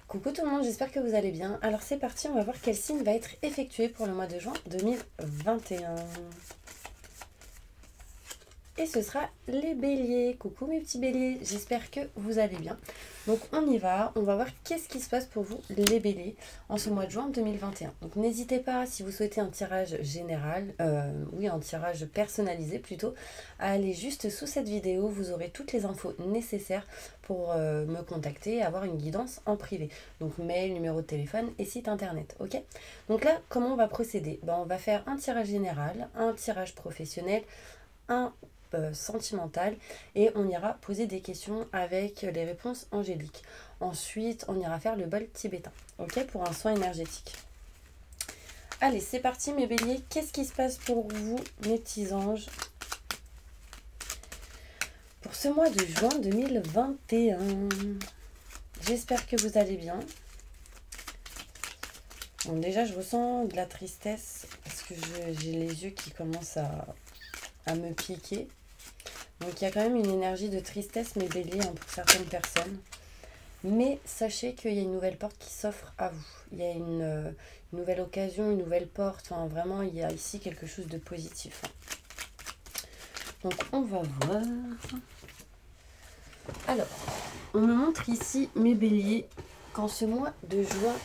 Coucou tout le monde, j'espère que vous allez bien. Alors c'est parti, on va voir quel signe va être effectué pour le mois de juin 2021. Et ce sera les béliers. Coucou mes petits béliers, j'espère que vous allez bien. Donc on y va, on va voir qu'est-ce qui se passe pour vous les béliers en ce mois de juin 2021. Donc n'hésitez pas, si vous souhaitez un tirage général, un tirage personnalisé plutôt, à aller juste sous cette vidéo, vous aurez toutes les infos nécessaires pour me contacter et avoir une guidance en privé. Donc mail, numéro de téléphone et site internet, ok? Donc là, comment on va procéder? On va faire un tirage général, un tirage professionnel, un sentimental et on ira poser des questions avec les réponses angéliques. Ensuite, on ira faire le bol tibétain, ok, pour un soin énergétique. Allez, c'est parti mes béliers. Qu'est-ce qui se passe pour vous, mes petits anges, pour ce mois de juin 2021? J'espère que vous allez bien. Bon, déjà, je ressens de la tristesse parce que j'ai les yeux qui commencent à me piquer. Donc il y a quand même une énergie de tristesse, mes béliers, pour certaines personnes. Mais sachez qu'il y a une nouvelle porte qui s'offre à vous. Il y a une nouvelle occasion, une nouvelle porte. Enfin, vraiment, il y a ici quelque chose de positif. Donc on va voir. Alors, on me montre ici, mes béliers, qu'en ce mois de juin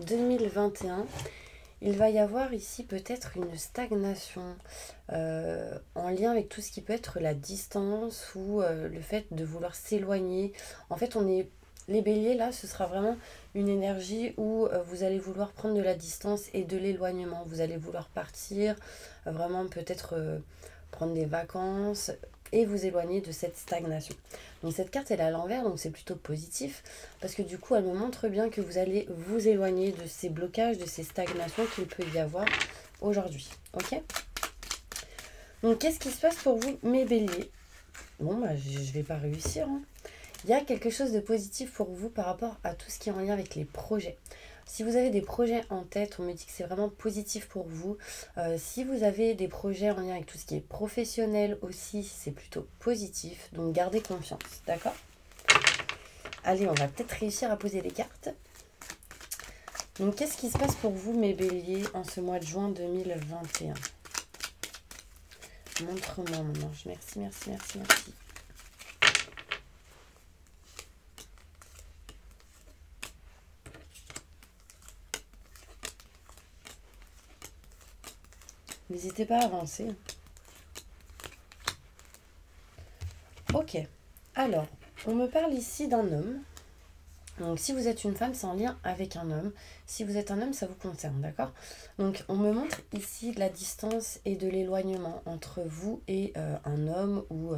2021, il va y avoir ici peut-être une stagnation en lien avec tout ce qui peut être la distance ou le fait de vouloir s'éloigner. En fait, les béliers, là, ce sera vraiment une énergie où vous allez vouloir prendre de la distance et de l'éloignement. Vous allez vouloir partir, vraiment peut-être prendre des vacances et vous éloigner de cette stagnation. Donc cette carte elle est à l'envers, donc c'est plutôt positif parce que du coup elle me montre bien que vous allez vous éloigner de ces blocages, de ces stagnations qu'il peut y avoir aujourd'hui. Ok? Donc qu'est-ce qui se passe pour vous mes béliers? Bon je vais pas réussir. Il y a quelque chose de positif pour vous par rapport à tout ce qui est en lien avec les projets. Si vous avez des projets en tête, on me dit que c'est vraiment positif pour vous. Si vous avez des projets en lien avec tout ce qui est professionnel aussi, c'est plutôt positif. Donc gardez confiance, d'accord? Allez, on va peut-être réussir à poser les cartes. Donc qu'est-ce qui se passe pour vous mes béliers en ce mois de juin 2021? Montre-moi mon ange. Merci, merci, merci, merci. N'hésitez pas à avancer. Ok. Alors, on me parle ici d'un homme. Donc, si vous êtes une femme, c'est en lien avec un homme. Si vous êtes un homme, ça vous concerne, d'accord? Donc, on me montre ici de la distance et de l'éloignement entre vous et un homme. Ou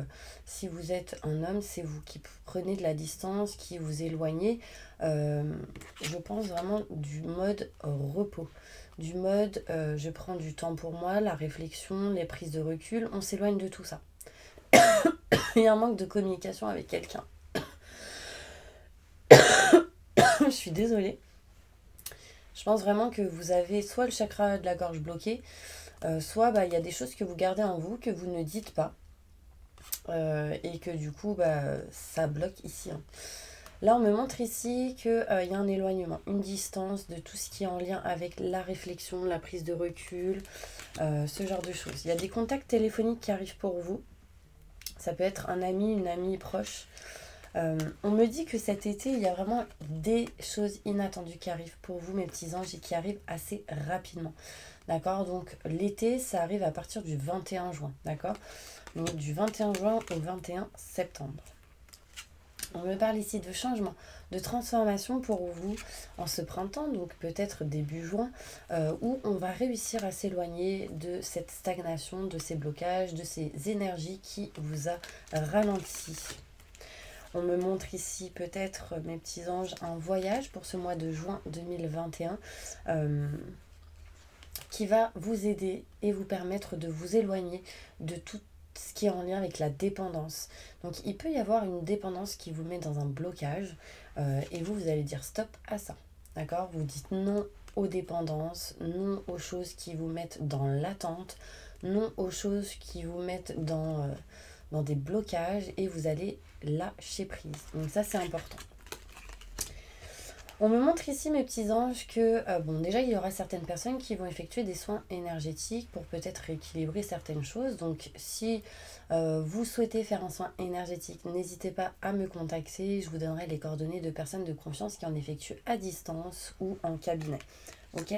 si vous êtes un homme, c'est vous qui prenez de la distance, qui vous éloignez. Je pense vraiment du mode repos. Du mode je prends du temps pour moi, la réflexion, les prises de recul, on s'éloigne de tout ça. Il y a un manque de communication avec quelqu'un. Je suis désolée. Je pense vraiment que vous avez soit le chakra de la gorge bloqué, soit il y a des choses que vous gardez en vous, que vous ne dites pas. Et que du coup, ça bloque ici. Là, on me montre ici qu'il y a un éloignement, une distance de tout ce qui est en lien avec la réflexion, la prise de recul, ce genre de choses. Il y a des contacts téléphoniques qui arrivent pour vous. Ça peut être un ami, une amie proche. On me dit que cet été, il y a vraiment des choses inattendues qui arrivent pour vous, mes petits anges, et qui arrivent assez rapidement. D'accord? Donc, l'été, ça arrive à partir du 21 juin. D'accord? Donc, du 21 juin au 21 septembre. On me parle ici de changement, de transformation pour vous en ce printemps, donc peut-être début juin, où on va réussir à s'éloigner de cette stagnation, de ces blocages, de ces énergies qui vous a ralenti. On me montre ici peut-être, mes petits anges, un voyage pour ce mois de juin 2021 qui va vous aider et vous permettre de vous éloigner de tout ce qui est en lien avec la dépendance. Donc il peut y avoir une dépendance qui vous met dans un blocage et vous allez dire stop à ça. D'accord? Vous dites non aux dépendances, non aux choses qui vous mettent dans l'attente, non aux choses qui vous mettent dans des blocages et vous allez lâcher prise. Donc ça c'est important. On me montre ici, mes petits anges, que bon, déjà il y aura certaines personnes qui vont effectuer des soins énergétiques pour peut-être rééquilibrer certaines choses. Donc si vous souhaitez faire un soin énergétique, n'hésitez pas à me contacter. Je vous donnerai les coordonnées de personnes de confiance qui en effectuent à distance ou en cabinet. Ok.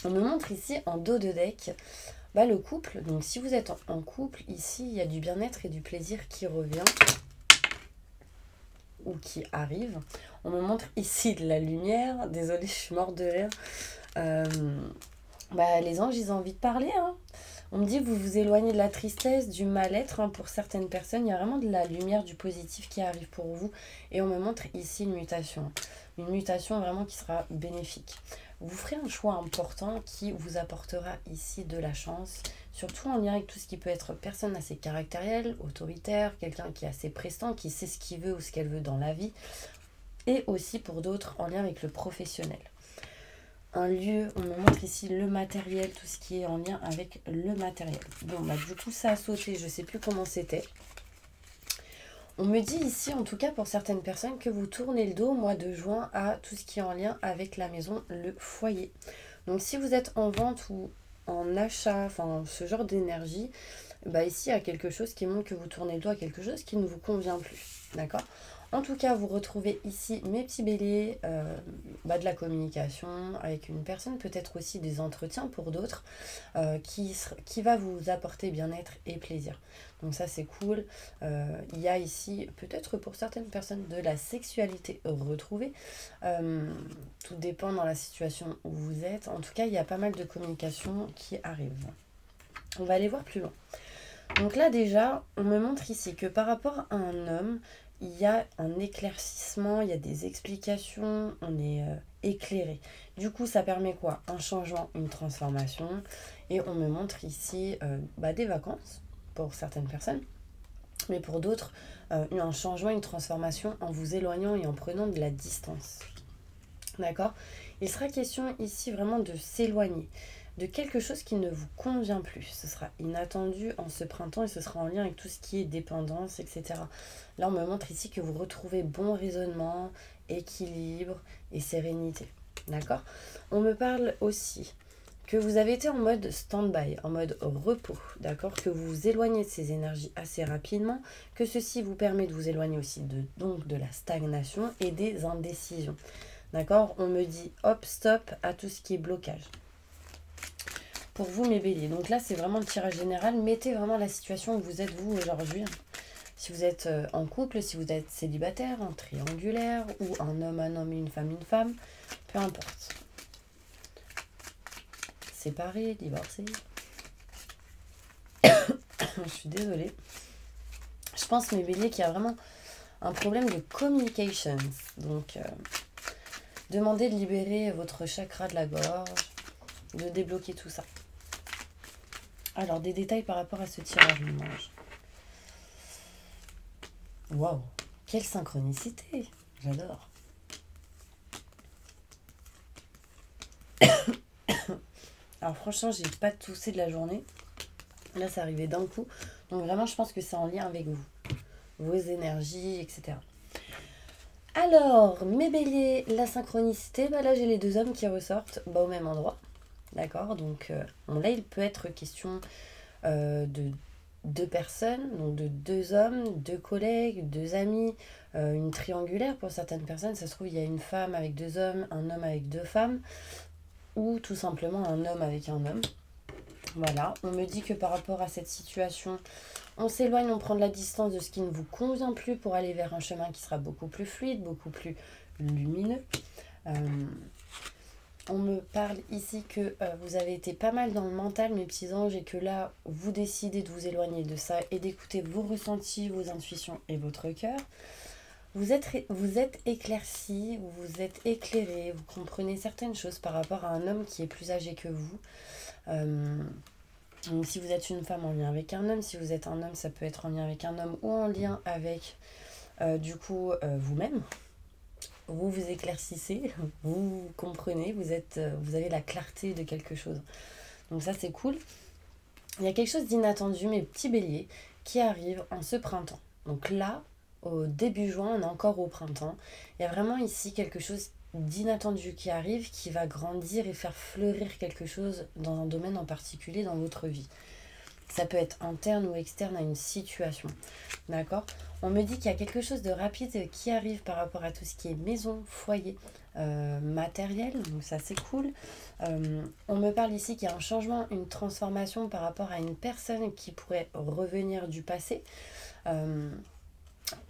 On me montre ici en dos de deck le couple. Donc si vous êtes en couple, ici il y a du bien-être et du plaisir qui revient ou qui arrive. On me montre ici de la lumière. Désolée, je suis morte de rire. Les anges, ils ont envie de parler. Hein. On me dit que vous vous éloignez de la tristesse, du mal-être. Hein, pour certaines personnes, il y a vraiment de la lumière, du positif qui arrive pour vous. Et on me montre ici une mutation. Une mutation vraiment qui sera bénéfique. Vous ferez un choix important qui vous apportera ici de la chance. Surtout en lien avec tout ce qui peut être personne assez caractérielle, autoritaire, quelqu'un qui est assez prestant, qui sait ce qu'il veut ou ce qu'elle veut dans la vie. Et aussi pour d'autres en lien avec le professionnel. Un lieu, on me montre ici le matériel, tout ce qui est en lien avec le matériel. Bon, du coup, ça a sauté, je ne sais plus comment c'était. On me dit ici, en tout cas pour certaines personnes, que vous tournez le dos au mois de juin à tout ce qui est en lien avec la maison, le foyer. Donc si vous êtes en vente ou en achat, enfin ce genre d'énergie, ici il y a quelque chose qui montre que vous tournez le dos à quelque chose qui ne vous convient plus. D'accord ? En tout cas, vous retrouvez ici mes petits béliers, de la communication avec une personne, peut-être aussi des entretiens pour d'autres, qui va vous apporter bien-être et plaisir. Donc ça, c'est cool. Il y a ici, peut-être pour certaines personnes, de la sexualité retrouvée. Tout dépend dans la situation où vous êtes. En tout cas, il y a pas mal de communication qui arrive. On va aller voir plus loin. Donc là, déjà, on me montre ici que par rapport à un homme, il y a un éclaircissement, il y a des explications, on est éclairé. Du coup, ça permet quoi? Un changement, une transformation. Et on me montre ici des vacances pour certaines personnes. Mais pour d'autres, un changement, une transformation en vous éloignant et en prenant de la distance. D'accord? Il sera question ici vraiment de s'éloigner de quelque chose qui ne vous convient plus. Ce sera inattendu en ce printemps et ce sera en lien avec tout ce qui est dépendance, etc. Là, on me montre ici que vous retrouvez bon raisonnement, équilibre et sérénité. D'accord? On me parle aussi que vous avez été en mode stand-by, en mode repos, d'accord? Que vous vous éloignez de ces énergies assez rapidement, que ceci vous permet de vous éloigner aussi de la stagnation et des indécisions. D'accord? On me dit hop, stop à tout ce qui est blocage. Pour vous, mes béliers. Donc là, c'est vraiment le tirage général. Mettez vraiment la situation où vous êtes, vous, aujourd'hui. Si vous êtes en couple, si vous êtes célibataire, en triangulaire, ou un homme et une femme, peu importe. Séparé, divorcé. Je suis désolée. Je pense, mes béliers, qu'il y a vraiment un problème de communication. Donc, demandez de libérer votre chakra de la gorge, de débloquer tout ça. Alors, des détails par rapport à ce tirage de manche. Waouh, quelle synchronicité. J'adore. Alors franchement, j'ai pas toussé de la journée. Là, ça arrivait d'un coup. Donc vraiment, je pense que c'est en lien avec vous. Vos énergies, etc. Alors, mes béliers, la synchronicité. Là, j'ai les deux hommes qui ressortent au même endroit. D'accord? Donc là, il peut être question de deux personnes, donc de deux hommes, deux collègues, deux amis, une triangulaire pour certaines personnes. Ça se trouve, il y a une femme avec deux hommes, un homme avec deux femmes, ou tout simplement un homme avec un homme. Voilà, on me dit que par rapport à cette situation, on s'éloigne, on prend de la distance de ce qui ne vous convient plus pour aller vers un chemin qui sera beaucoup plus fluide, beaucoup plus lumineux. On me parle ici que vous avez été pas mal dans le mental, mes petits anges, et que là, vous décidez de vous éloigner de ça et d'écouter vos ressentis, vos intuitions et votre cœur. Vous êtes éclairci, vous êtes éclairé, vous comprenez certaines choses par rapport à un homme qui est plus âgé que vous. Donc si vous êtes une femme, en lien avec un homme. Si vous êtes un homme, ça peut être en lien avec un homme ou en lien avec, vous-même. Vous vous éclaircissez, vous comprenez, vous avez la clarté de quelque chose. Donc ça, c'est cool. Il y a quelque chose d'inattendu, mes petits béliers, qui arrive en ce printemps. Donc là, au début juin, on est encore au printemps. Il y a vraiment ici quelque chose d'inattendu qui arrive, qui va grandir et faire fleurir quelque chose dans un domaine en particulier dans votre vie. Ça peut être interne ou externe à une situation. D'accord? On me dit qu'il y a quelque chose de rapide qui arrive par rapport à tout ce qui est maison, foyer, matériel. Donc ça c'est cool. On me parle ici qu'il y a un changement, une transformation par rapport à une personne qui pourrait revenir du passé.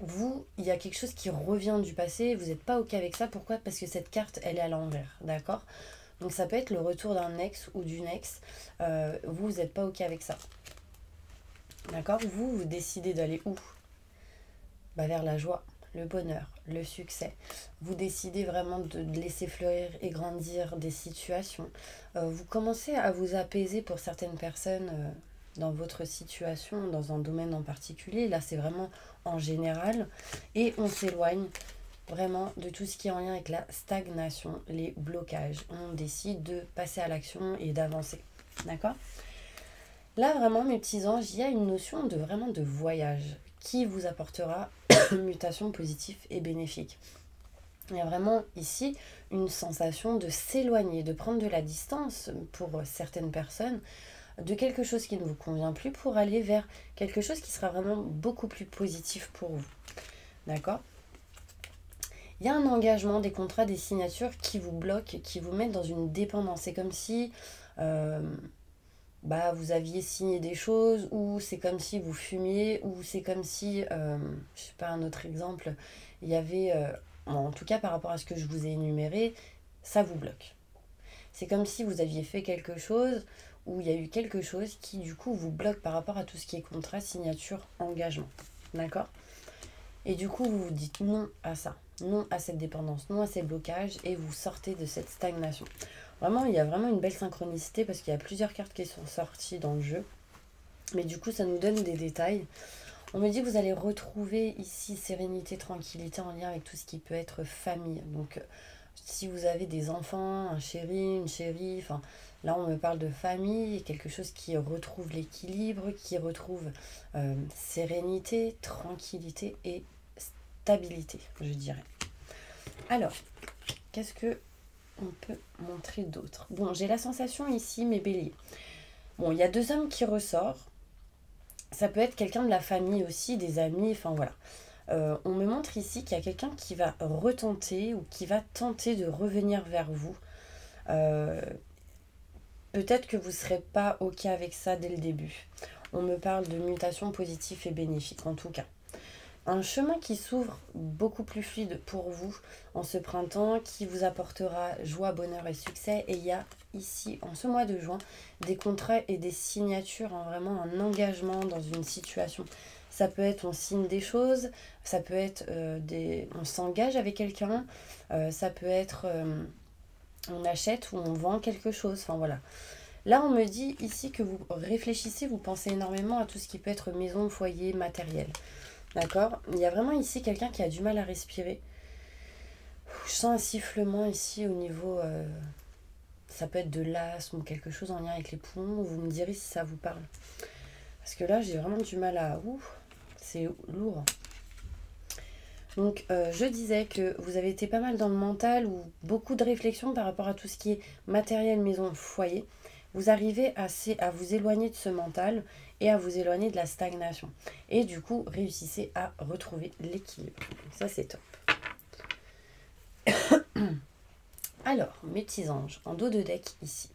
Vous, il y a quelque chose qui revient du passé, vous n'êtes pas OK avec ça. Pourquoi? Parce que cette carte, elle est à l'envers, d'accord? Donc ça peut être le retour d'un ex ou d'une ex. Vous n'êtes pas OK avec ça. D'accord? Vous décidez d'aller où? Vers la joie, le bonheur, le succès. Vous décidez vraiment de laisser fleurir et grandir des situations. Vous commencez à vous apaiser pour certaines personnes dans votre situation, dans un domaine en particulier. Là, c'est vraiment en général. Et on s'éloigne vraiment de tout ce qui est en lien avec la stagnation, les blocages. On décide de passer à l'action et d'avancer. D'accord? Là, vraiment, mes petits anges, il y a une notion de vraiment de voyage qui vous apportera une mutation positive et bénéfique. Il y a vraiment ici une sensation de s'éloigner, de prendre de la distance pour certaines personnes de quelque chose qui ne vous convient plus pour aller vers quelque chose qui sera vraiment beaucoup plus positif pour vous. D'accord? Il y a un engagement, des contrats, des signatures qui vous bloquent, qui vous mettent dans une dépendance. C'est comme si vous aviez signé des choses, ou c'est comme si vous fumiez, ou c'est comme si, je sais pas, un autre exemple, il y avait, en tout cas par rapport à ce que je vous ai énuméré, ça vous bloque. C'est comme si vous aviez fait quelque chose, ou il y a eu quelque chose qui du coup vous bloque par rapport à tout ce qui est contrat, signature, engagement. D'accord? Et du coup vous vous dites non à ça, non à cette dépendance, non à ces blocages, et vous sortez de cette stagnation. Vraiment, il y a vraiment une belle synchronicité parce qu'il y a plusieurs cartes qui sont sorties dans le jeu. Mais du coup, ça nous donne des détails. On me dit que vous allez retrouver ici sérénité, tranquillité en lien avec tout ce qui peut être famille. Donc, si vous avez des enfants, un chéri, une chérie, enfin, là, on me parle de famille, quelque chose qui retrouve l'équilibre, qui retrouve sérénité, tranquillité et stabilité, je dirais. Alors, qu'est-ce que on peut montrer d'autres? Bon, j'ai la sensation ici, mes béliers. Bon, il y a 2 hommes qui ressortent. Ça peut être quelqu'un de la famille aussi, des amis, enfin voilà. On me montre ici qu'il y a quelqu'un qui va retenter ou qui va tenter de revenir vers vous. Peut-être que vous ne serez pas OK avec ça dès le début. On me parle de mutation positive et bénéfique en tout cas. Un chemin qui s'ouvre beaucoup plus fluide pour vous en ce printemps, qui vous apportera joie, bonheur et succès. Et il y a ici, en ce mois de juin, des contrats et des signatures, vraiment un engagement dans une situation. Ça peut être on signe des choses, ça peut être on s'engage avec quelqu'un, ça peut être on achète ou on vend quelque chose, enfin voilà. Là, on me dit ici que vous réfléchissez, vous pensez énormément à tout ce qui peut être maison, foyer, matériel. D'accord? Il y a vraiment ici quelqu'un qui a du mal à respirer. Je sens un sifflement ici au niveau... ça peut être de l'asthme ou quelque chose en lien avec les poumons. Vous me direz si ça vous parle. Parce que là, j'ai vraiment du mal à... c'est lourd. Donc, je disais que vous avez été pas mal dans le mental ou beaucoup de réflexion par rapport à tout ce qui est matériel, maison, foyer. Vous arrivez à vous éloigner de ce mental et à vous éloigner de la stagnation. Et du coup, réussissez à retrouver l'équilibre. Ça, c'est top. Alors, mes petits anges, en dos de deck ici,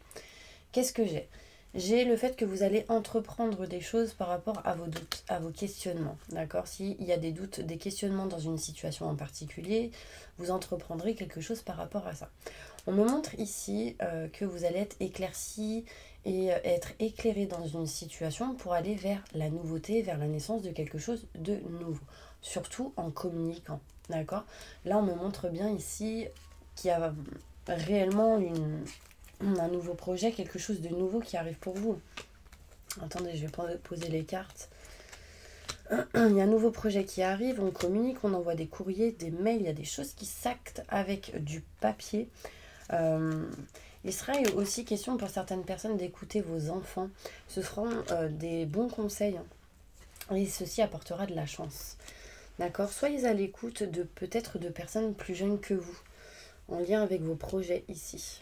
qu'est-ce que j'ai? J'ai le fait que vous allez entreprendre des choses par rapport à vos doutes, à vos questionnements. D'accord? S'il y a des doutes, des questionnements dans une situation en particulier, vous entreprendrez quelque chose par rapport à ça. On me montre ici que vous allez être éclairci et être éclairé dans une situation pour aller vers la nouveauté, vers la naissance de quelque chose de nouveau. Surtout en communiquant. D'accord? Là, on me montre bien ici qu'il y a réellement un nouveau projet, quelque chose de nouveau qui arrive pour vous. Attendez, je vais poser les cartes. Il y a un nouveau projet qui arrive, on communique, on envoie des courriers, des mails, il y a des choses qui s'actent avec du papier. Il sera aussi question pour certaines personnes d'écouter vos enfants. Ce seront des bons conseils et ceci apportera de la chance. D'accord? Soyez à l'écoute de peut-être de personnes plus jeunes que vous, en lien avec vos projets ici.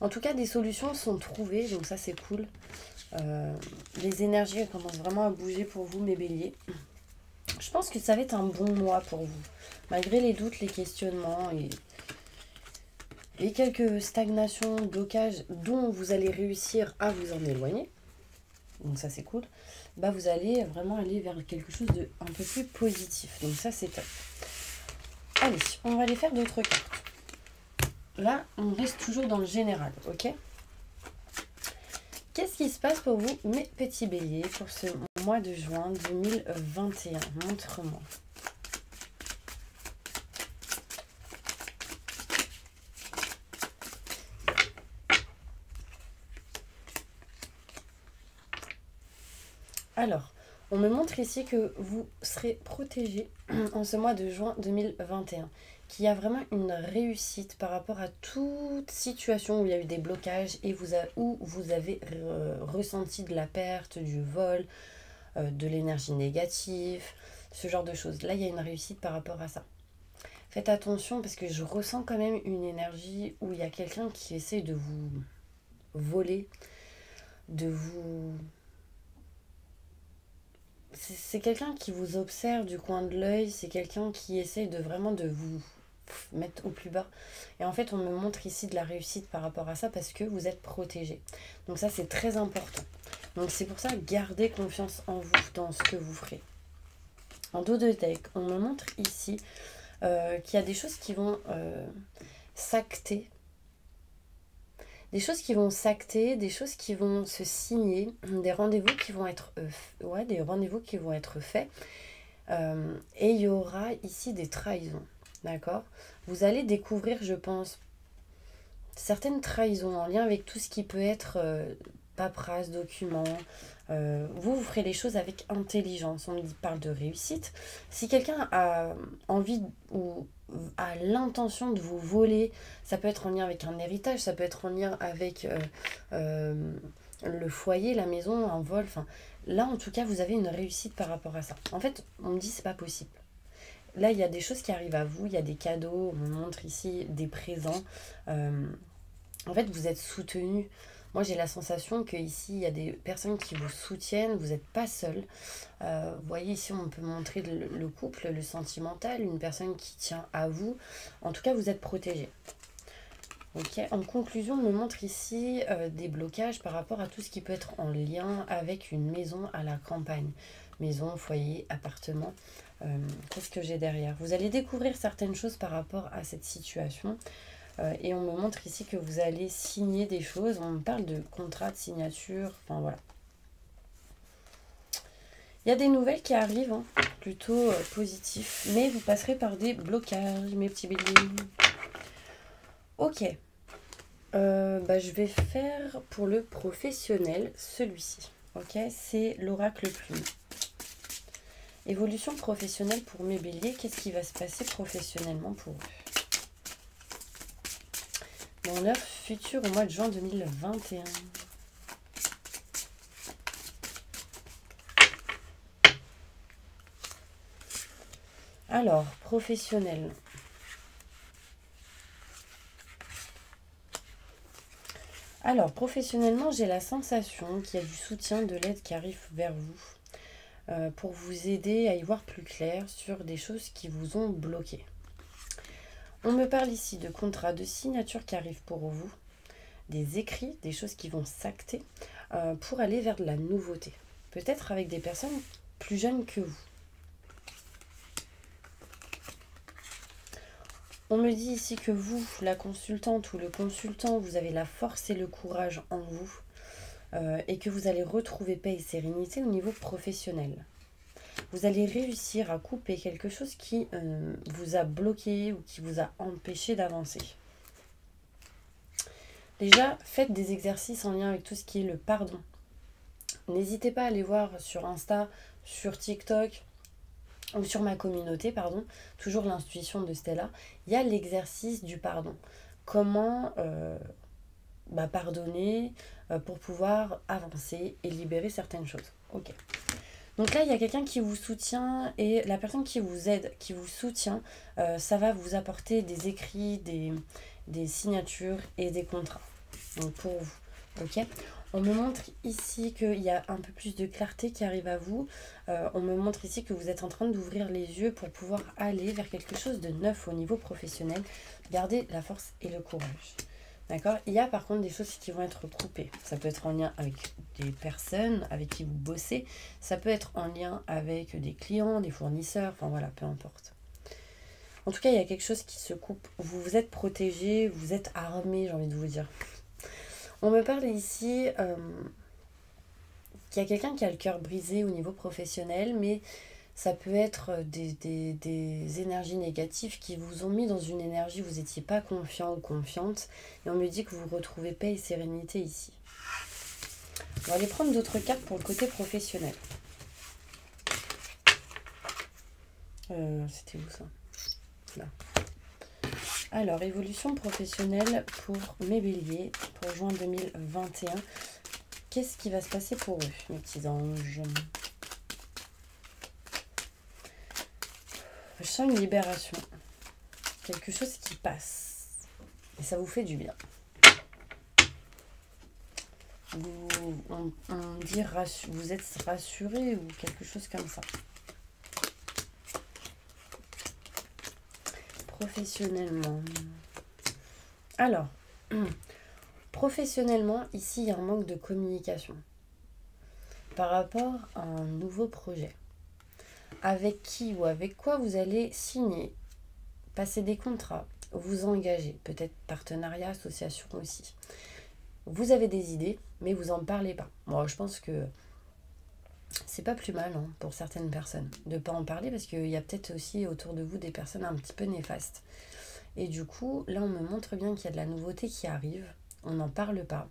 En tout cas, des solutions sont trouvées, donc ça c'est cool. Les énergies elles commencent vraiment à bouger pour vous, mes béliers. Je pense que ça va être un bon mois pour vous. Malgré les doutes, les questionnements et quelques stagnations, blocages dont vous allez réussir à vous en éloigner. Donc ça c'est cool. Bah, vous allez vraiment aller vers quelque chose de un peu plus positif. Donc ça c'est top. Allez, on va aller faire d'autres cartes. Là, on reste toujours dans le général, ok? Qu'est-ce qui se passe pour vous, mes petits béliers, pour ce mois de juin 2021? Montre-moi. Alors, on me montre ici que vous serez protégé en ce mois de juin 2021. Qu'il y a vraiment une réussite par rapport à toute situation où il y a eu des blocages et où vous avez ressenti de la perte, du vol, de l'énergie négative, ce genre de choses. Là, il y a une réussite par rapport à ça. Faites attention parce que je ressens quand même une énergie où il y a quelqu'un qui essaie de vous voler, de vous... C'est quelqu'un qui vous observe du coin de l'œil, c'est quelqu'un qui essaie de vraiment de vous mettre au plus bas. Et en fait, on me montre ici de la réussite par rapport à ça parce que vous êtes protégé. Donc ça, c'est très important. Donc c'est pour ça, gardez confiance en vous, dans ce que vous ferez. En dos de deck, on me montre ici qu'il y a des choses qui vont s'acter. Des choses qui vont s'acter, des choses qui vont se signer, des rendez-vous qui vont être faits. Et il y aura ici des trahisons. D'accord? Vous allez découvrir, je pense, certaines trahisons en lien avec tout ce qui peut être paperasse, documents. Vous ferez les choses avec intelligence. On parle de réussite. Si quelqu'un a envie ou a l'intention de vous voler, ça peut être en lien avec un héritage, ça peut être en lien avec le foyer, la maison, un vol. Enfin, là, en tout cas, vous avez une réussite par rapport à ça. En fait, on me dit c'est pas possible. Là, il y a des choses qui arrivent à vous, il y a des cadeaux, on montre ici des présents. En fait, vous êtes soutenu. Moi, j'ai la sensation qu'ici, il y a des personnes qui vous soutiennent, vous n'êtes pas seul. Vous voyez, ici, on peut montrer le couple, le sentimental, une personne qui tient à vous. En tout cas, vous êtes protégé. Okay. En conclusion, on me montre ici des blocages par rapport à tout ce qui peut être en lien avec une maison à la campagne. Maison, foyer, appartement. Qu'est-ce que j'ai derrière? Vous allez découvrir certaines choses par rapport à cette situation. Et on me montre ici que vous allez signer des choses. On me parle de contrat, de signature. Enfin, voilà. Il y a des nouvelles qui arrivent, hein, plutôt positifs. Mais vous passerez par des blocages, mes petits béliers. Ok. Je vais faire pour le professionnel celui-ci. Ok, c'est l'oracle plume. Évolution professionnelle pour mes béliers. Qu'est-ce qui va se passer professionnellement pour eux? Dans leur futur au mois de juin 2021. Alors, professionnel. Alors, professionnellement, j'ai la sensation qu'il y a du soutien, de l'aide qui arrive vers vous pour vous aider à y voir plus clair sur des choses qui vous ont bloqué. On me parle ici de contrats, de signatures qui arrivent pour vous, des écrits, des choses qui vont s'acter pour aller vers de la nouveauté. Peut-être avec des personnes plus jeunes que vous. On me dit ici que vous, la consultante ou le consultant, vous avez la force et le courage en vous et que vous allez retrouver paix et sérénité au niveau professionnel. Vous allez réussir à couper quelque chose qui vous a bloqué ou qui vous a empêché d'avancer. Déjà, faites des exercices en lien avec tout ce qui est le pardon. N'hésitez pas à aller voir sur Insta, sur TikTok ou sur ma communauté, toujours l'intuition de Stella. Il y a l'exercice du pardon. Comment pardonner pour pouvoir avancer et libérer certaines choses. Ok. Donc là, il y a quelqu'un qui vous soutient et la personne qui vous aide, qui vous soutient, ça va vous apporter des écrits, des signatures et des contrats. Donc pour vous, ok? On me montre ici qu'il y a un peu plus de clarté qui arrive à vous. On me montre ici que vous êtes en train d'ouvrir les yeux pour pouvoir aller vers quelque chose de neuf au niveau professionnel. Gardez la force et le courage. D'accord? Il y a par contre des choses qui vont être coupées. Ça peut être en lien avec des personnes avec qui vous bossez. Ça peut être en lien avec des clients, des fournisseurs. Enfin voilà, peu importe. En tout cas, il y a quelque chose qui se coupe. Vous vous êtes protégé, vous êtes armé, j'ai envie de vous dire. On me parle ici qu'il y a quelqu'un qui a le cœur brisé au niveau professionnel, mais ça peut être des énergies négatives qui vous ont mis dans une énergie où vous n'étiez pas confiant ou confiante. Et on me dit que vous retrouvez paix et sérénité ici. On va aller prendre d'autres cartes pour le côté professionnel. C'était où ça? Là. Alors, évolution professionnelle pour mes béliers pour juin 2021. Qu'est-ce qui va se passer pour eux, mes petits anges? Je sens une libération. Quelque chose qui passe. Et ça vous fait du bien. On dit vous êtes rassuré ou quelque chose comme ça. Professionnellement. Alors, professionnellement, ici, il y a un manque de communication par rapport à un nouveau projet. Avec qui ou avec quoi vous allez signer, passer des contrats, vous engager, peut-être partenariat, association aussi. Vous avez des idées, mais vous n'en parlez pas. Moi, je pense que c'est pas plus mal hein, pour certaines personnes de ne pas en parler parce qu'il y a peut-être aussi autour de vous des personnes un petit peu néfastes. Et du coup, là, on me montre bien qu'il y a de la nouveauté qui arrive. On n'en parle pas.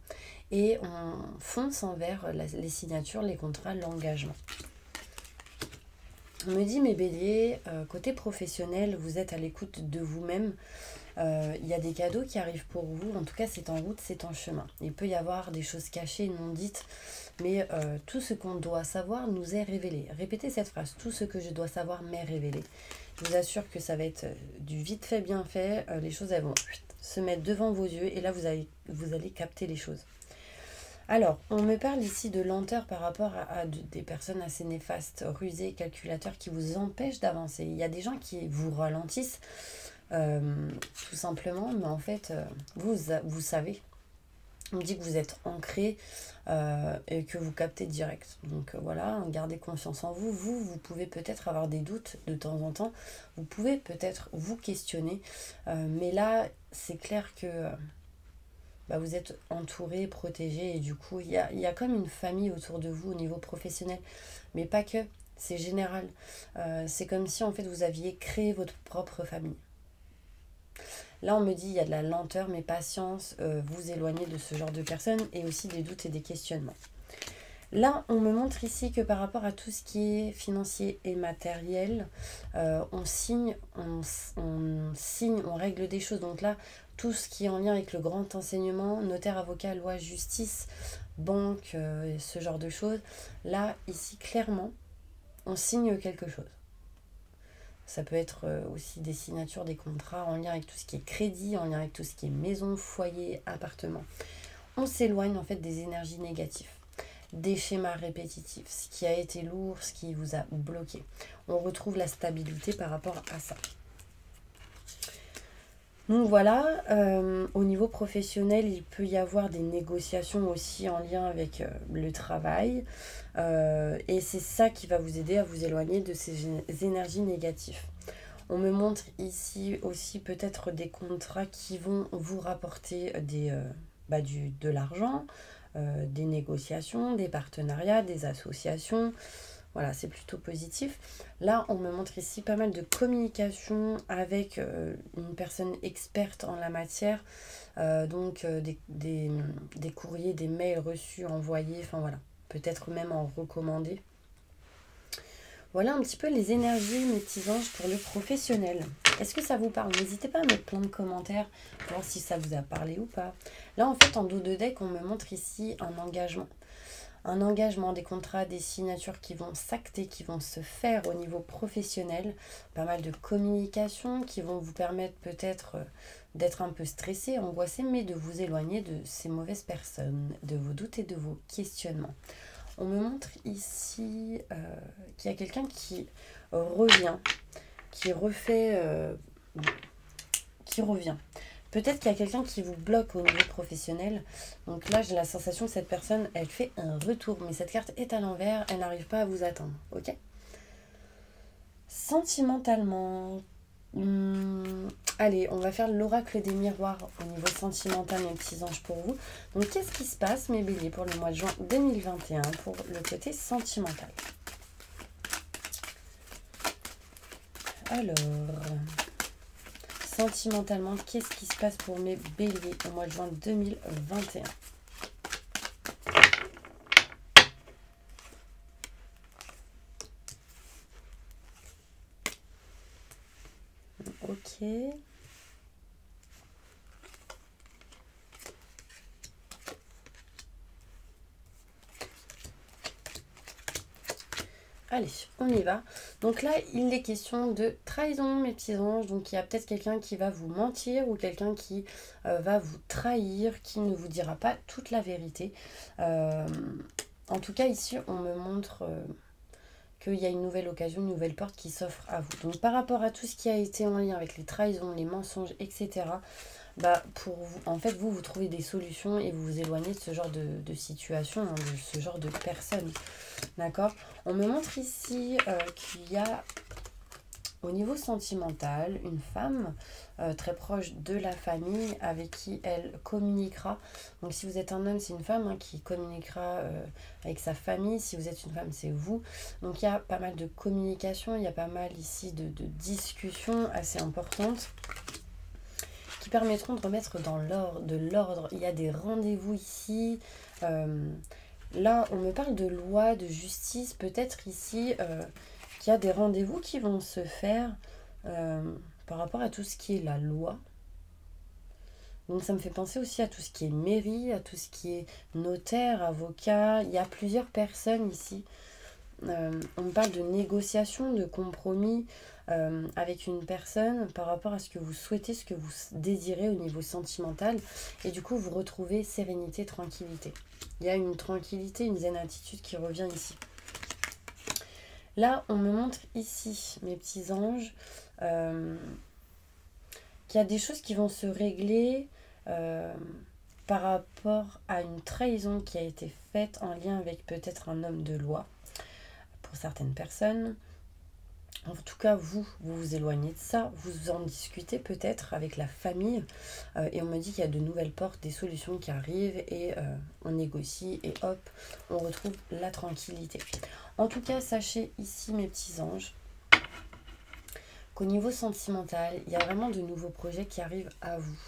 Et on fonce envers les signatures, les contrats, l'engagement. On me dit, mes béliers, côté professionnel, vous êtes à l'écoute de vous-même. Il y a des cadeaux qui arrivent pour vous. En tout cas, c'est en route, c'est en chemin. Il peut y avoir des choses cachées, non dites. Mais tout ce qu'on doit savoir nous est révélé. Répétez cette phrase. Tout ce que je dois savoir m'est révélé. Je vous assure que ça va être du vite fait, bien fait. Les choses, elles vont se mettre devant vos yeux. Et là, vous allez capter les choses. Alors, on me parle ici de lenteur par rapport à des personnes assez néfastes, rusées, calculateurs, qui vous empêchent d'avancer. Il y a des gens qui vous ralentissent, tout simplement. Mais en fait, vous savez. On me dit que vous êtes ancré et que vous captez direct. Donc voilà, gardez confiance en vous. Vous pouvez peut-être avoir des doutes de temps en temps. Vous pouvez peut-être vous questionner. Mais là, c'est clair que vous êtes entouré, protégé. Et du coup, il y a comme une famille autour de vous au niveau professionnel. Mais pas que, c'est général. C'est comme si en fait vous aviez créé votre propre famille. Là, on me dit il y a de la lenteur, mais patience, vous éloignez de ce genre de personnes et aussi des doutes et des questionnements. Là, on me montre ici que par rapport à tout ce qui est financier et matériel, on signe, on règle des choses. Donc là, tout ce qui est en lien avec le grand enseignement, notaire, avocat, loi, justice, banque, ce genre de choses. Là, ici, clairement, on signe quelque chose. Ça peut être aussi des signatures, des contrats en lien avec tout ce qui est crédit, en lien avec tout ce qui est maison, foyer, appartement. On s'éloigne en fait des énergies négatives, des schémas répétitifs, ce qui a été lourd, ce qui vous a bloqué. On retrouve la stabilité par rapport à ça. Donc voilà, au niveau professionnel, il peut y avoir des négociations aussi en lien avec le travail. Et c'est ça qui va vous aider à vous éloigner de ces énergies négatives. On me montre ici aussi peut-être des contrats qui vont vous rapporter de l'argent, des négociations, des partenariats, des associations. Voilà, c'est plutôt positif. Là, on me montre ici pas mal de communication avec une personne experte en la matière. Donc, des courriers, des mails reçus, envoyés, enfin voilà. Peut-être même en recommandé. Voilà un petit peu les énergies, mes petits anges, pour le professionnel. Est-ce que ça vous parle? N'hésitez pas à mettre plein de commentaires pour voir si ça vous a parlé ou pas. Là, en fait, en dos de deck, on me montre ici un engagement. un engagement, des contrats, des signatures qui vont s'acter, qui vont se faire au niveau professionnel. Pas mal de communication qui vont vous permettre peut-être d'être un peu stressé, angoissé, mais de vous éloigner de ces mauvaises personnes, de vos doutes et de vos questionnements. On me montre ici qu'il y a quelqu'un qui revient, qui refait, qui revient. Peut-être qu'il y a quelqu'un qui vous bloque au niveau professionnel. Donc là, j'ai la sensation que cette personne, elle fait un retour. Mais cette carte est à l'envers, elle n'arrive pas à vous atteindre. Ok? Sentimentalement... allez, on va faire l'oracle des miroirs au niveau sentimental, mes petits anges, pour vous. Donc, qu'est-ce qui se passe, mes béliers, pour le mois de juin 2021, pour le côté sentimental? Alors, sentimentalement, qu'est-ce qui se passe pour mes béliers au mois de juin 2021? Ok. Allez, on y va. Donc là, il est question de trahison, mes petits anges. Donc il y a peut-être quelqu'un qui va vous mentir ou quelqu'un qui va vous trahir, qui ne vous dira pas toute la vérité. En tout cas, ici, on me montre qu'il y a une nouvelle occasion, une nouvelle porte qui s'offre à vous. Donc par rapport à tout ce qui a été en lien avec les trahisons, les mensonges, etc., bah, pour vous, en fait, vous trouvez des solutions et vous vous éloignez de ce genre de situation, hein, de ce genre de personnes. D'accord? On me montre ici qu'il y a, au niveau sentimental, une femme très proche de la famille avec qui elle communiquera. Donc si vous êtes un homme, c'est une femme hein, qui communiquera avec sa famille. Si vous êtes une femme, c'est vous. Donc il y a pas mal de communication, il y a pas mal ici de discussions assez importantes qui permettront de remettre de l'ordre. Il y a des rendez-vous ici. Là, on me parle de loi, de justice. Peut-être ici qu'il y a des rendez-vous qui vont se faire par rapport à tout ce qui est la loi. Donc ça me fait penser aussi à tout ce qui est mairie, à tout ce qui est notaire, avocat. Il y a plusieurs personnes ici. On me parle de négociation, de compromis avec une personne par rapport à ce que vous souhaitez, ce que vous désirez au niveau sentimental. Et du coup, vous retrouvez sérénité, tranquillité. Il y a une tranquillité, une zen attitude qui revient ici. Là, on me montre ici, mes petits anges, qu'il y a des choses qui vont se régler par rapport à une trahison qui a été faite en lien avec peut-être un homme de loi. Pour certaines personnes. En tout cas, vous vous éloignez de ça, vous en discutez peut-être avec la famille et on me dit qu'il y a de nouvelles portes, des solutions qui arrivent et on négocie et hop, on retrouve la tranquillité. En tout cas, sachez ici, mes petits anges, qu'au niveau sentimental, il y a vraiment de nouveaux projets qui arrivent à vous.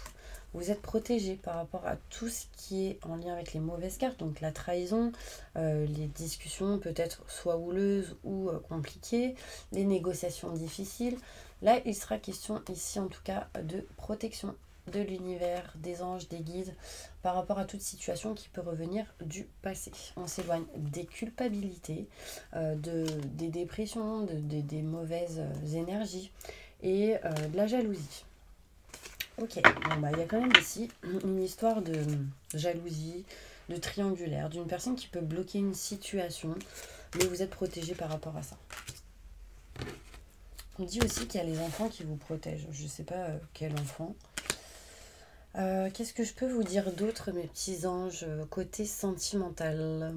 Vous êtes protégé par rapport à tout ce qui est en lien avec les mauvaises cartes, donc la trahison, les discussions peut-être soit houleuses ou compliquées, les négociations difficiles. Là, il sera question ici en tout cas de protection de l'univers, des anges, des guides, par rapport à toute situation qui peut revenir du passé. On s'éloigne des culpabilités, des dépressions, des mauvaises énergies et de la jalousie. Ok, bon bah il y a quand même ici une histoire de jalousie, de triangulaire, d'une personne qui peut bloquer une situation, mais vous êtes protégé par rapport à ça. On dit aussi qu'il y a les enfants qui vous protègent. Je ne sais pas quel enfant. Qu'est-ce que je peux vous dire d'autre, mes petits anges, côté sentimental?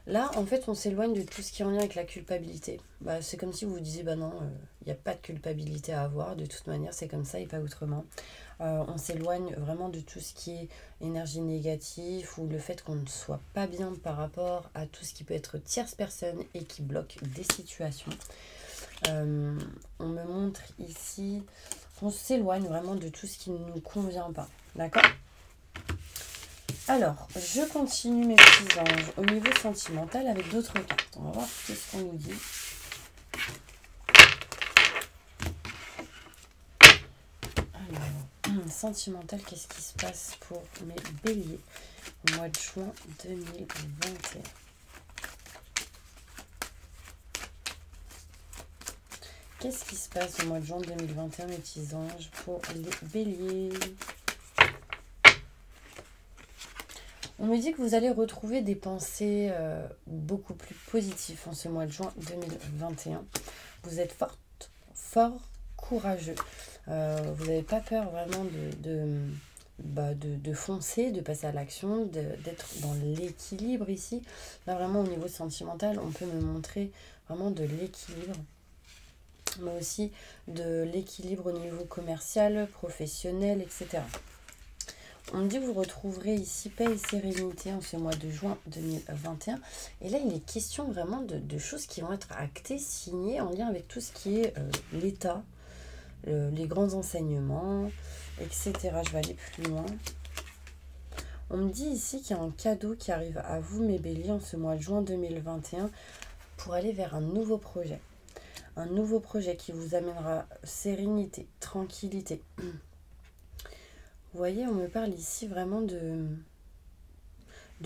Là, en fait, on s'éloigne de tout ce qui est en lien avec la culpabilité. Bah, c'est comme si vous vous disiez, bah non, il n'y a pas de culpabilité à avoir, de toute manière, c'est comme ça et pas autrement. On s'éloigne vraiment de tout ce qui est énergie négative ou le fait qu'on ne soit pas bien par rapport à tout ce qui peut être tierce personne et qui bloque des situations. On me montre ici qu'on s'éloigne vraiment de tout ce qui ne nous convient pas. D'accord ? Alors, je continue mes petits anges au niveau sentimental avec d'autres cartes. On va voir ce qu'on nous dit. Alors, sentimental, qu'est-ce qui se passe pour mes béliers au mois de juin 2021? Qu'est-ce qui se passe au mois de juin 2021, mes petits anges, pour les béliers? On me dit que vous allez retrouver des pensées beaucoup plus positives en ce mois de juin 2021. Vous êtes fort courageux. Vous n'avez pas peur vraiment de foncer, de passer à l'action, d'être dans l'équilibre ici. Là, vraiment, au niveau sentimental, on peut me montrer vraiment de l'équilibre, mais aussi de l'équilibre au niveau commercial, professionnel, etc. On me dit que vous retrouverez ici paix et sérénité en ce mois de juin 2021. Et là, il est question vraiment de choses qui vont être actées, signées en lien avec tout ce qui est l'État, les grands enseignements, etc. Je vais aller plus loin. On me dit ici qu'il y a un cadeau qui arrive à vous, mes béliers, en ce mois de juin 2021 pour aller vers un nouveau projet. Un nouveau projet qui vous amènera sérénité, tranquillité. Vous voyez, on me parle ici vraiment de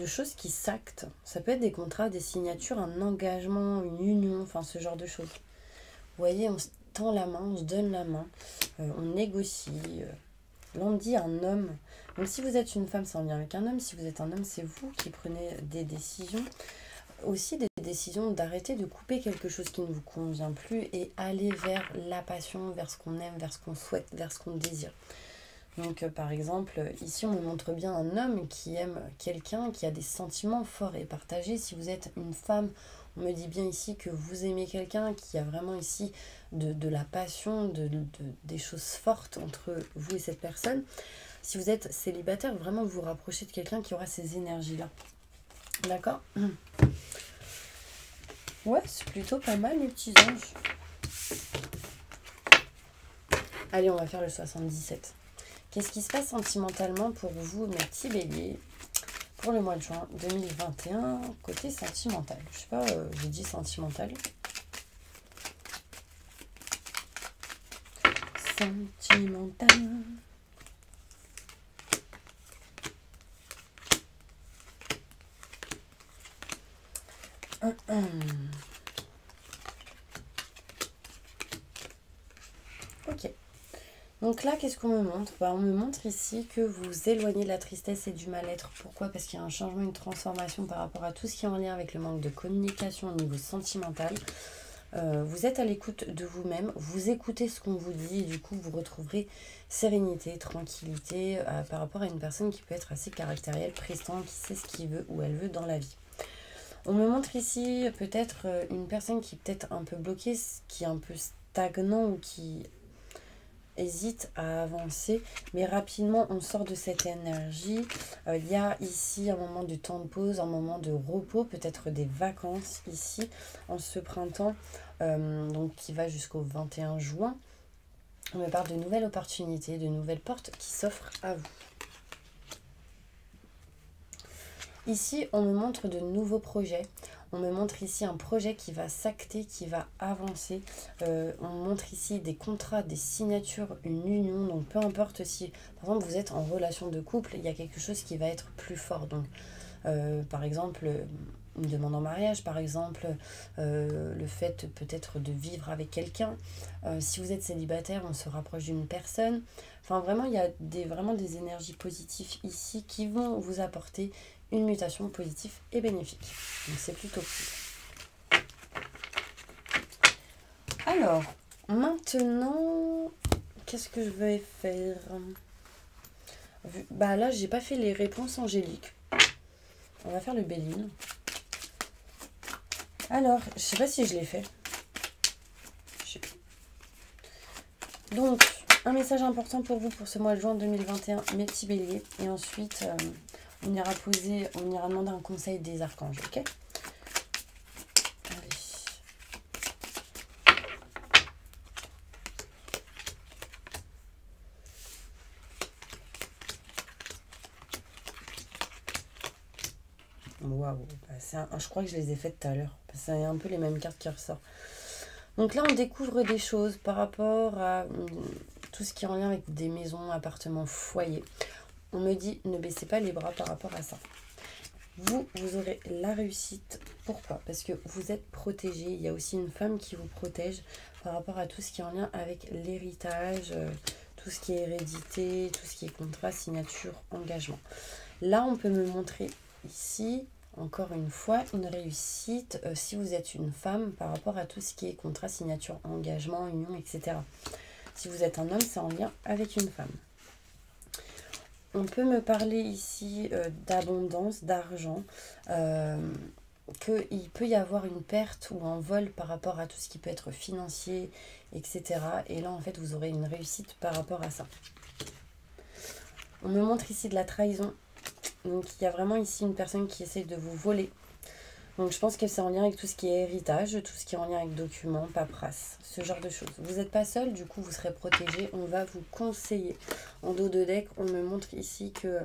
choses qui s'actent. Ça peut être des contrats, des signatures, un engagement, une union, enfin ce genre de choses. Vous voyez, on se tend la main, on se donne la main, on négocie. Là, on me dit un homme. Donc si vous êtes une femme, c'est en lien avec un homme. Si vous êtes un homme, c'est vous qui prenez des décisions. Aussi des décisions d'arrêter de couper quelque chose qui ne vous convient plus et aller vers la passion, vers ce qu'on aime, vers ce qu'on souhaite, vers ce qu'on désire. Donc, par exemple, ici, on me montre bien un homme qui aime quelqu'un, qui a des sentiments forts et partagés. Si vous êtes une femme, on me dit bien ici que vous aimez quelqu'un qui a vraiment ici de la passion, des choses fortes entre vous et cette personne. Si vous êtes célibataire, vraiment vous rapprochez de quelqu'un qui aura ces énergies-là. D'accord? Ouais, c'est plutôt pas mal, les petits anges. Allez, on va faire le 77. Qu'est-ce qui se passe sentimentalement pour vous, mes petits béliers, pour le mois de juin 2021, côté sentimental? Je sais pas, j'ai dit sentimental. Sentimental. Ok. Donc là, qu'est-ce qu'on me montre? On me montre ici que vous éloignez de la tristesse et du mal-être. Pourquoi? Parce qu'il y a un changement, une transformation par rapport à tout ce qui est en lien avec le manque de communication au niveau sentimental. Vous êtes à l'écoute de vous-même, vous écoutez ce qu'on vous dit et du coup vous retrouverez sérénité, tranquillité par rapport à une personne qui peut être assez caractérielle, prestante, qui sait ce qu'il veut ou elle veut dans la vie. On me montre ici peut-être une personne qui est peut-être un peu bloquée, qui est un peu stagnant ou qui hésite à avancer, mais rapidement on sort de cette énergie. Il y a ici un moment de temps de pause, un moment de repos, peut-être des vacances ici en ce printemps, donc qui va jusqu'au 21 juin. On me parle de nouvelles opportunités, de nouvelles portes qui s'offrent à vous. Ici, on me montre de nouveaux projets. On me montre ici un projet qui va s'acter, qui va avancer. On montre ici des contrats, des signatures, une union. Donc, peu importe si, par exemple, vous êtes en relation de couple, il y a quelque chose qui va être plus fort. Donc, par exemple, une demande en mariage, par exemple, le fait peut-être de vivre avec quelqu'un. Si vous êtes célibataire, on se rapproche d'une personne. Enfin, vraiment, il y a vraiment des énergies positives ici qui vont vous apporter une mutation positive et bénéfique. Donc c'est plutôt cool. Alors, maintenant, qu'est-ce que je vais faire? Là, j'ai pas fait les réponses angéliques. On va faire le Béline. Alors, je sais pas si je l'ai fait. Donc, un message important pour vous pour ce mois de juin 2021, mes petits béliers. Et ensuite, on ira demander un conseil des archanges, ok? Allez. Waouh, je crois que je les ai faites tout à l'heure. C'est un peu les mêmes cartes qui ressortent. Donc là, on découvre des choses par rapport à tout ce qui est en lien avec des maisons, appartements, foyers. On me dit ne baissez pas les bras par rapport à ça. Vous aurez la réussite. Pourquoi? Parce que vous êtes protégé. Il y a aussi une femme qui vous protège par rapport à tout ce qui est en lien avec l'héritage, tout ce qui est hérédité, tout ce qui est contrat, signature, engagement. Là, on peut me montrer ici, encore une fois, une réussite si vous êtes une femme par rapport à tout ce qui est contrat, signature, engagement, union, etc. Si vous êtes un homme, c'est en lien avec une femme. On peut me parler ici d'abondance, d'argent, qu'il peut y avoir une perte ou un vol par rapport à tout ce qui peut être financier, etc. Et là, en fait, vous aurez une réussite par rapport à ça. On me montre ici de la trahison. Donc, il y a vraiment ici une personne qui essaie de vous voler. Donc, je pense que c'est en lien avec tout ce qui est héritage, tout ce qui est en lien avec documents, paperasse, ce genre de choses. Vous n'êtes pas seul, du coup, vous serez protégé. On va vous conseiller. En dos de deck, on me montre ici que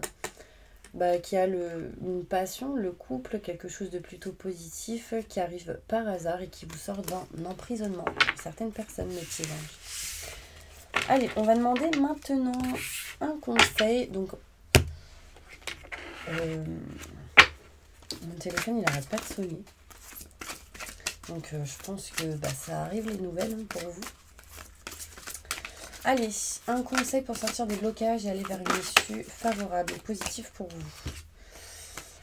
qu'il y a une passion, le couple, quelque chose de plutôt positif qui arrive par hasard et qui vous sort d'un emprisonnement. Certaines personnes, mes petits anges. Allez, on va demander maintenant un conseil. Donc, mon téléphone, il n'arrête pas de sonner. Donc, je pense que ça arrive les nouvelles pour vous. Allez, un conseil pour sortir des blocages et aller vers une issue favorable et positive pour vous.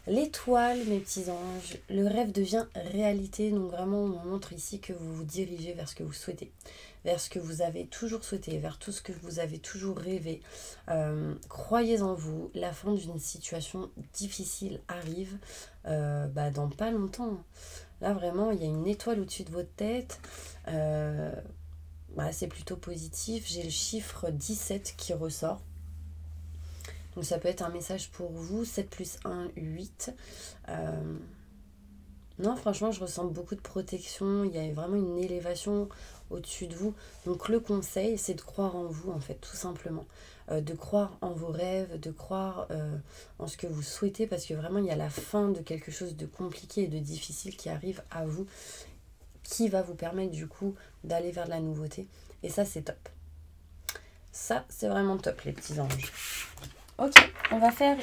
L'étoile, mes petits anges, le rêve devient réalité. Donc vraiment, on montre ici que vous vous dirigez vers ce que vous souhaitez, vers ce que vous avez toujours souhaité, vers tout ce que vous avez toujours rêvé. Croyez en vous, la fin d'une situation difficile arrive dans pas longtemps. Là, vraiment, il y a une étoile au-dessus de votre tête. C'est plutôt positif. J'ai le chiffre 17 qui ressort. Donc ça peut être un message pour vous. 7 plus 1, 8. Non, franchement, je ressens beaucoup de protection. Il y a vraiment une élévation au-dessus de vous. Donc le conseil, c'est de croire en vous, en fait, tout simplement. De croire en vos rêves, de croire en ce que vous souhaitez. Parce que vraiment, il y a la fin de quelque chose de compliqué et de difficile qui arrive à vous, qui va vous permettre du coup d'aller vers de la nouveauté. Et ça, c'est top. Ça, c'est vraiment top, les petits anges. Ok, on va faire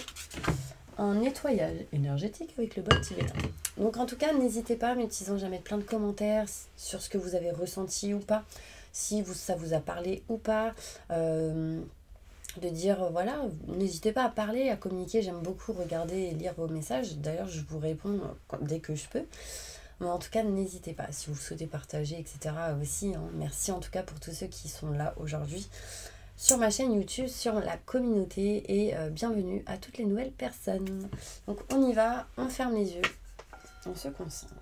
un nettoyage énergétique avec le bol tibétain. Donc en tout cas, n'hésitez pas, mes petits anges, à mettre plein de commentaires sur ce que vous avez ressenti ou pas, si ça vous a parlé ou pas. De dire, voilà, n'hésitez pas à parler, à communiquer. J'aime beaucoup regarder et lire vos messages. D'ailleurs, je vous réponds dès que je peux. Mais en tout cas, n'hésitez pas, si vous souhaitez partager, etc. aussi. Merci en tout cas pour tous ceux qui sont là aujourd'hui sur ma chaîne YouTube, sur la communauté. Et bienvenue à toutes les nouvelles personnes. Donc on y va, on ferme les yeux, on se concentre.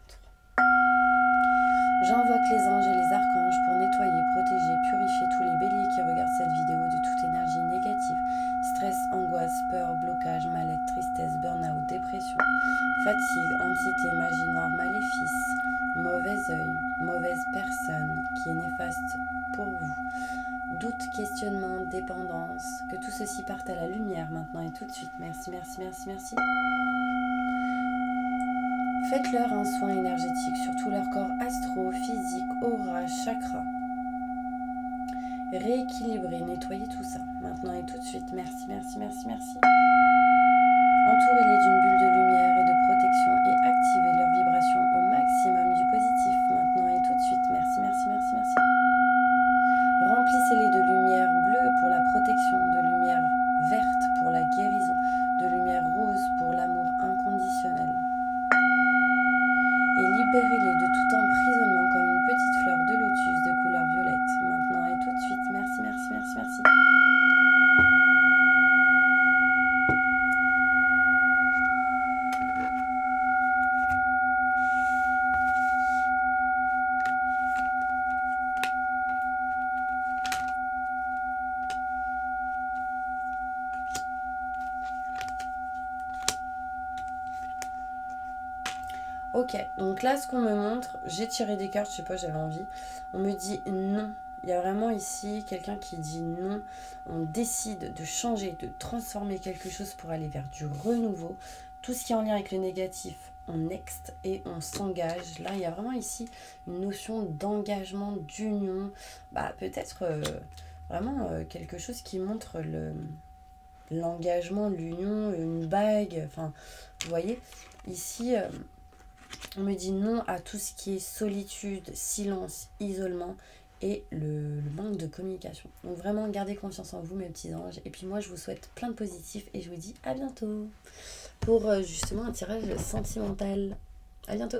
J'invoque les anges et les archanges pour nettoyer, protéger, purifier tous les béliers qui regardent cette vidéo de toute énergie négative. Stress, angoisse, peur, blocage, mal-être, tristesse, burn-out, dépression, fatigue, entité, magie noire, maléfice, mauvais œil, mauvaise personne qui est néfaste pour vous. Doute, questionnement, dépendance, que tout ceci parte à la lumière maintenant et tout de suite. Merci, merci, merci, merci. Faites-leur un soin énergétique sur tout leur corps astro, physique, aura, chakra. Rééquilibrer, nettoyer tout ça maintenant et tout de suite. Merci, merci, merci, merci. Entourez-les d'une bulle de lumière et de protection et activez leur vibration au maximum du positif maintenant et tout de suite. Merci, merci, merci, merci. Remplissez-les de lumière bleue pour la protection, de lumière verte pour la guérison, de lumière rose pour l'amour inconditionnel. Et libérez-les de tout emprisonnement comme une petite fleur de lotus de couleur violette. Maintenant et tout de suite. Merci, merci, merci, merci. Ok, donc là, ce qu'on me montre, j'ai tiré des cartes, je sais pas, j'avais envie. On me dit non. Il y a vraiment ici quelqu'un qui dit non. On décide de changer, de transformer quelque chose pour aller vers du renouveau. Tout ce qui est en lien avec le négatif, on next et on s'engage. Là, il y a vraiment ici une notion d'engagement, d'union. Peut-être vraiment quelque chose qui montre l'engagement, l'union, une bague. Enfin, vous voyez, ici, on me dit non à tout ce qui est solitude, silence, isolement et le manque de communication. Donc vraiment, gardez confiance en vous, mes petits anges. Et puis moi, je vous souhaite plein de positifs et je vous dis à bientôt pour justement un tirage sentimental. À bientôt.